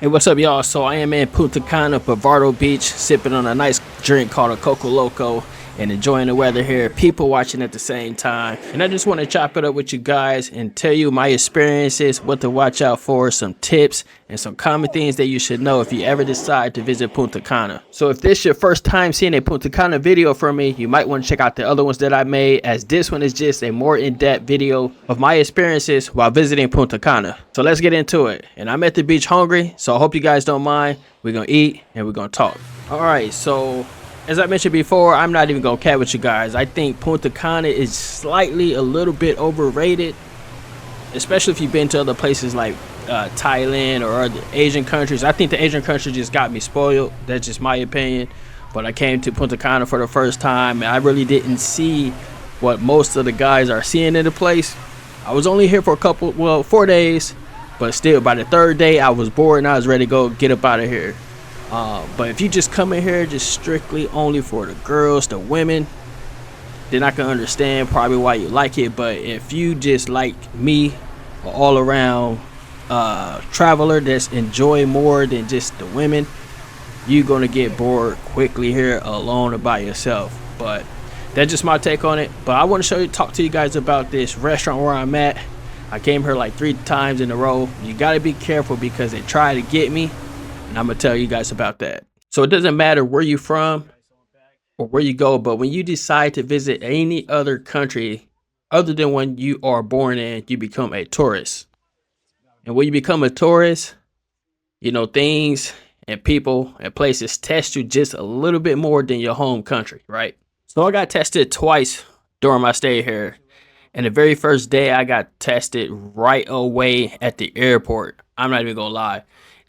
Hey, what's up, y'all? So I am in Punta Cana, Bavaro Beach, sipping on a nice drink called a Coco Loco and enjoying the weather here. People watching at the same time. And I just want to chop it up with you guys and tell you my experiences, what to watch out for, some tips, and some common things that you should know if you ever decide to visit Punta Cana. So if this is your first time seeing a Punta Cana video from me, you might want to check out the other ones that I made, as this one is just a more in-depth video of my experiences while visiting Punta Cana. So let's get into it. And I'm at the beach hungry, so I hope you guys don't mind. We're gonna eat and we're gonna talk. All right, so as I mentioned before, I'm not even gonna cat with you guys. I think Punta Cana is slightly a little bit overrated, especially if you've been to other places like Thailand or other Asian countries. I think the Asian countries just got me spoiled. That's just my opinion. But I came to Punta Cana for the first time, and I really didn't see what most of the guys are seeing in the place. I was only here for 4 days, but still, by the third day, I was bored and I was ready to go get up out of here. But if you just come in here just strictly only for the girls, the women, then I can understand probably why you like it. But if you just like me, an all around traveler that's enjoy more than just the women, you're gonna get bored quickly here alone or by yourself. But that's just my take on it. But I want to talk to you guys about this restaurant where I'm at. I came here like 3 times in a row. You gotta be careful because they try to get me, and I'm gonna tell you guys about that. So it doesn't matter where you're from or where you go, but when you decide to visit any other country other than one you are born in, you become a tourist. And when you become a tourist, you know, things and people and places test you just a little bit more than your home country, right? So I got tested twice during my stay here. And the very first day I got tested right away at the airport. I'm not even gonna lie.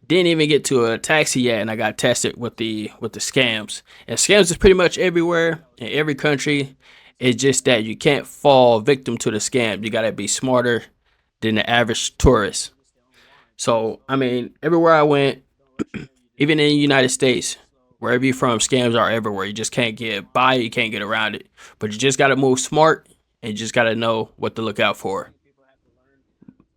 Didn't even get to a taxi yet, and I got tested with the scams. And scams is pretty much everywhere in every country. It's just that you can't fall victim to the scam. You gotta be smarter than the average tourist. So I mean, everywhere I went, even in the United States, wherever you're from, scams are everywhere. You just can't get by, you can't get around it. But you just gotta move smart and you just gotta know what to look out for.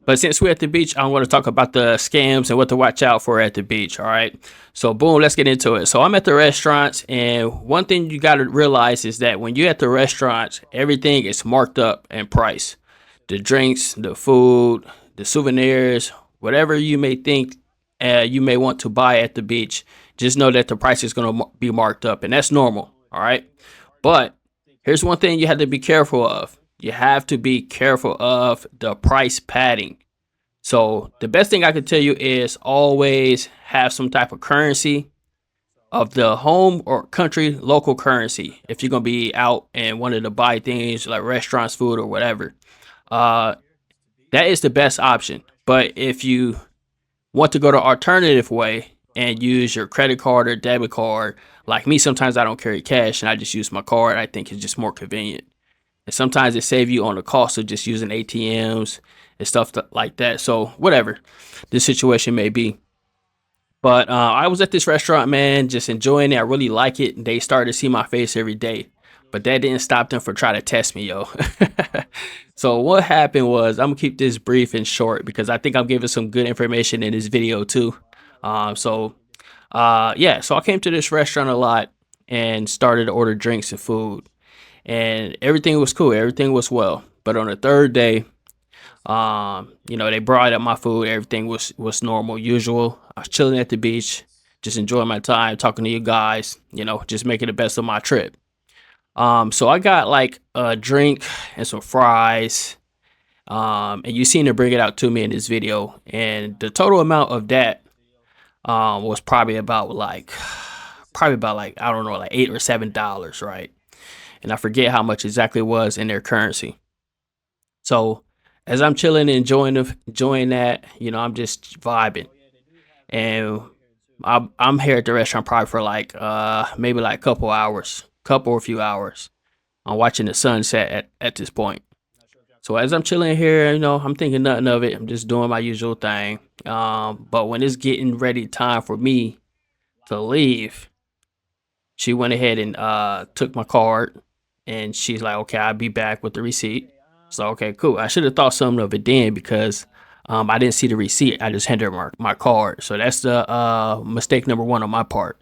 But since we're at the beach, I want to talk about the scams and what to watch out for at the beach. All right. So boom, let's get into it. So I'm at the restaurants, and one thing you got to realize is that when you're at the restaurants, everything is marked up in price. The drinks, the food, the souvenirs, whatever you may think you may want to buy at the beach, just know that the price is going to be marked up, and that's normal. All right. But here's one thing you have to be careful of. You have to be careful of the price padding. So the best thing I can tell you is always have some type of currency of the home or country local currency. If you're going to be out and wanted to buy things like restaurants, food, or whatever, that is the best option. But if you want to go the alternative way and use your credit card or debit card, like me, sometimes I don't carry cash and I just use my card. I think it's just more convenient. And sometimes it save you on the cost of just using ATMs and stuff like that. So whatever the situation may be. But I was at this restaurant, man, just enjoying it. I really like it. They started to see my face every day. But that didn't stop them from trying to test me, yo. So what happened was, I'm going to keep this brief and short because I think I'm giving some good information in this video too. So I came to this restaurant a lot and started to order drinks and food. And everything was cool. Everything was well. But on the third day, they brought up my food. Everything was normal, usual. I was chilling at the beach, just enjoying my time, talking to you guys, just making the best of my trip. So I got like a drink and some fries. And you seen to bring it out to me in this video. And the total amount of that was probably about like, I don't know, like $8 or $7, right? And I forget how much exactly it was in their currency. So as I'm chilling and enjoying that, I'm just vibing. And I'm here at the restaurant probably for like maybe like couple or few hours. I'm watching the sunset at this point. So as I'm chilling here, I'm thinking nothing of it. I'm just doing my usual thing. But when it's getting ready time for me to leave, she went ahead and took my card. And she's like, okay, I'll be back with the receipt. So, okay, cool. I should have thought something of it then because I didn't see the receipt. I just handed her my card. So that's the mistake number one on my part.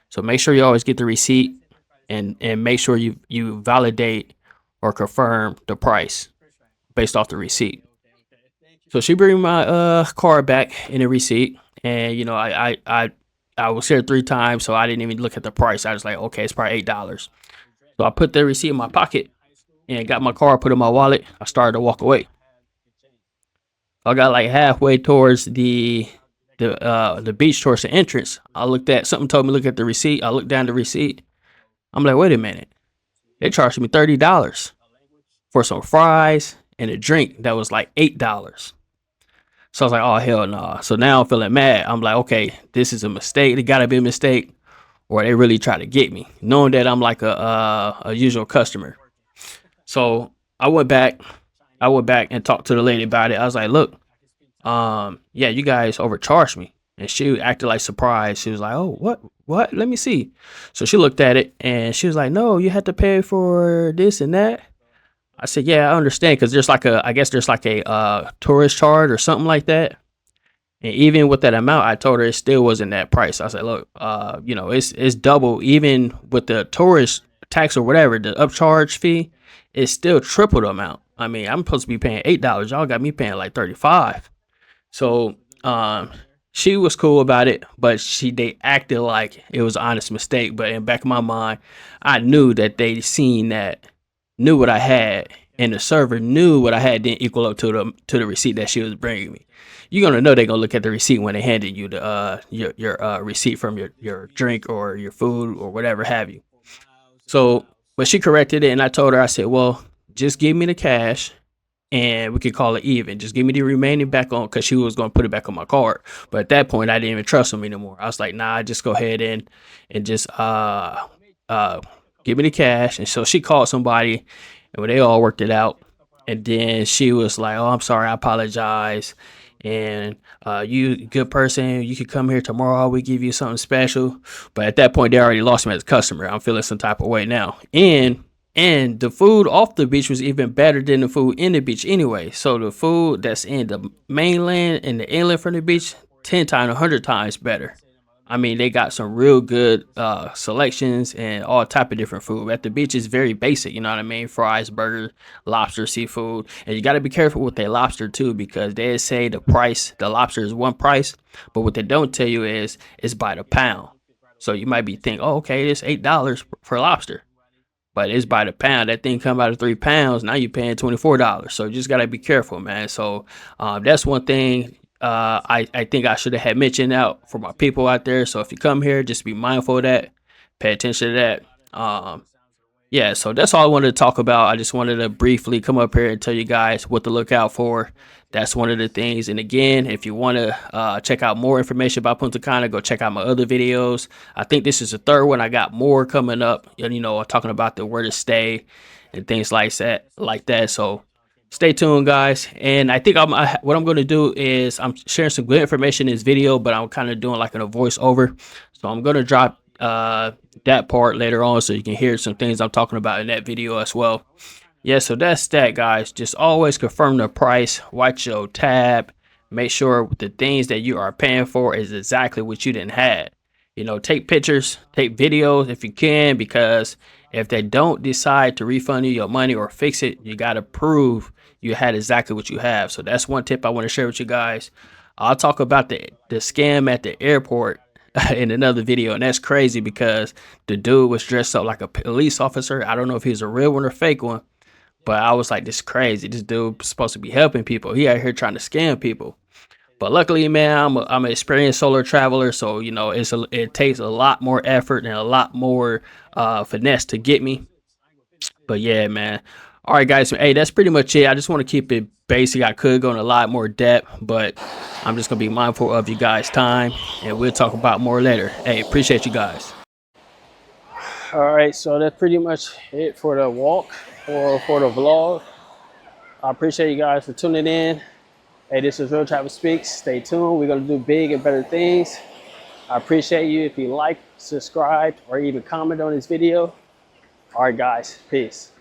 So make sure you always get the receipt, and make sure you validate or confirm the price based off the receipt. So she bring my card back in the receipt, and I was here 3 times, so I didn't even look at the price. I was like, okay, it's probably $8. So I put the receipt in my pocket and got my card, put in my wallet. I started to walk away. I got like halfway towards the beach, towards the entrance. I looked at something, told me look at the receipt. I looked down the receipt. I'm like, wait a minute, they charged me $30 for some fries and a drink that was like $8. So I was like, oh hell no. Nah. So now I'm feeling mad. I'm like, okay, this is a mistake. It gotta be a mistake, or they really try to get me, knowing that I'm like a usual customer. So I went back. I went back and talked to the lady about it. I was like, look, yeah, you guys overcharged me. And she acted like surprised. She was like, oh, what? Let me see. So she looked at it and she was like, no, you had to pay for this and that. I said, yeah, I understand. Cause I guess there's like a tourist charge or something like that. And even with that amount, I told her it still wasn't that price. I said, look, it's double. Even with the tourist tax or whatever, the upcharge fee, it's still triple the amount. I mean, I'm supposed to be paying $8. Y'all got me paying like 35. So she was cool about it, but they acted like it was an honest mistake. But in the back of my mind, I knew that they knew what I had, and the server knew what I had didn't equal up to the receipt that she was bringing me. You're gonna know they're gonna look at the receipt when they handed you the your receipt from your drink or your food or whatever have you. So, but she corrected it, and I told her, I said, well, just give me the cash and we could call it even. Just give me the remaining back on, because she was going to put it back on my card. But at that point, I didn't even trust them anymore. I was like, nah, just go ahead and just uh give me the cash. And so she called somebody, and they all worked it out. And then she was like, oh, I'm sorry, I apologize. And you good person, you could come here tomorrow. We give you something special. But at that point, they already lost me as a customer. I'm feeling some type of way now. And the food off the beach was even better than the food in the beach anyway. So the food that's in the mainland and the inland from the beach, 10 times, 100 times better. I mean, they got some real good selections and all type of different food. At the beach is very basic, you know what I mean? Fries, burgers, lobster, seafood. And you got to be careful with their lobster too, because they say the lobster is one price, but what they don't tell you is it's by the pound. So you might be thinking, oh, okay, it's $8 for lobster, but it's by the pound. That thing come out of 3 pounds. Now you're paying $24. So you just gotta be careful, man. So that's one thing I think I should have had mentioned out for my people out there. So if you come here, just be mindful of that. Pay attention to that. Yeah, so that's all I wanted to talk about. I just wanted to briefly come up here and tell you guys what to look out for. That's one of the things. And again, if you want to check out more information about Punta Cana, go check out my other videos. I think this is the third one. I got more coming up, talking about the where to stay and things like that, So stay tuned, guys. And I think what I'm going to do is I'm sharing some good information in this video, but I'm kind of doing like a voiceover. So I'm going to drop that part later on, so you can hear some things I'm talking about in that video as well. Yeah, so that's that, guys. Just always confirm the price, watch your tab, make sure the things that you are paying for is exactly what you didn't have. Take pictures, take videos if you can, because if they don't decide to refund you your money or fix it, you got to prove you had exactly what you have. So that's one tip I want to share with you guys. I'll talk about the scam at the airport in another video, and that's crazy because the dude was dressed up like a police officer. I don't know if he's a real one or fake one, but I was like, this is crazy. This dude supposed to be helping people. He out here trying to scam people. But luckily, man, I'm an experienced solo traveler, so it takes a lot more effort and a lot more finesse to get me. But yeah, man. All right, guys. Hey, that's pretty much it. I just want to keep it basic. I could go in a lot more depth, but I'm just going to be mindful of you guys' time, and we'll talk about more later. Hey, appreciate you guys. All right, so that's pretty much it for the walk or for the vlog. I appreciate you guys for tuning in. Hey, this is Real Travel Speaks. Stay tuned. We're going to do big and better things. I appreciate you if you like, subscribe, or even comment on this video. All right, guys. Peace.